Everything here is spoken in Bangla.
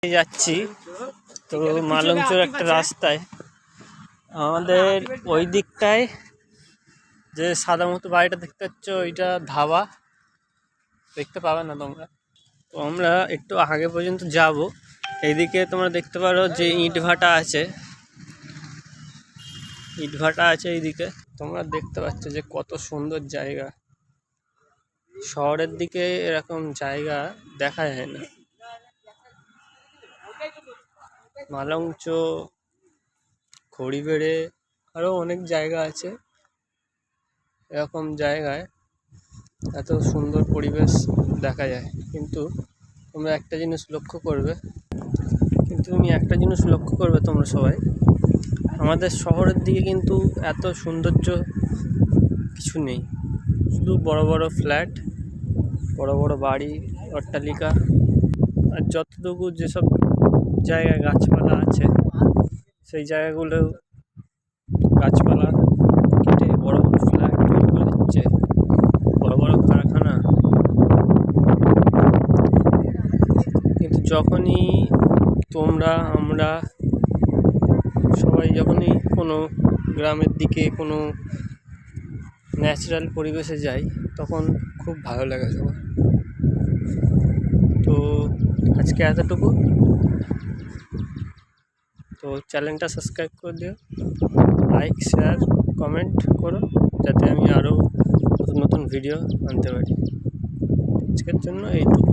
যাচ্ছি তো মালঞ্চর একটা রাস্তায় আমাদের ওই দিকটায় যে সাদা মতো বাড়িটা দেখতে পাচ্ছ ওইটা ধাবা দেখতে পাবে না তোমরা। তো আমরা একটু আগে পর্যন্ত যাব। এইদিকে তোমরা দেখতে পারো যে ইটভাটা আছে, ইটভাটা আছে এইদিকে। তোমরা দেখতে পাচ্ছ যে কত সুন্দর জায়গা। শহরের দিকে এরকম জায়গা দেখা যায় না। মালঞ্চ, খড়িবেড়ে আরও অনেক জায়গা আছে। এরকম জায়গায় এত সুন্দর পরিবেশ দেখা যায়। কিন্তু তোমরা একটা জিনিস লক্ষ্য করবে, তোমরা সবাই, আমাদের শহরের দিকে কিন্তু এত সৌন্দর্য কিছু নেই। শুধু বড় বড় ফ্ল্যাট, বড় বড় বাড়ি, অট্টালিকা, আর যতটুকু যেসব জায়গায় গাছপালা আছে সেই জায়গাগুলো গাছপালা কেটে বড় বড় ফ্ল্যাট তৈরি করে দিচ্ছে, বড় বড় কারখানা। কিন্তু যখনই তোমরা, আমরা সবাই যখনই কোনো গ্রামের দিকে কোনো ন্যাচারাল পরিবেশে যাই তখন খুব ভালো লাগে সবার। তো আজকে এতটুকু। তো চ্যানেলটা সাবস্ক্রাইব করে দিও, লাইক শেয়ার কমেন্ট করো, যাতে আমি আরও নতুন নতুন ভিডিও আনতে পারি। আজকের জন্য এইটুকু।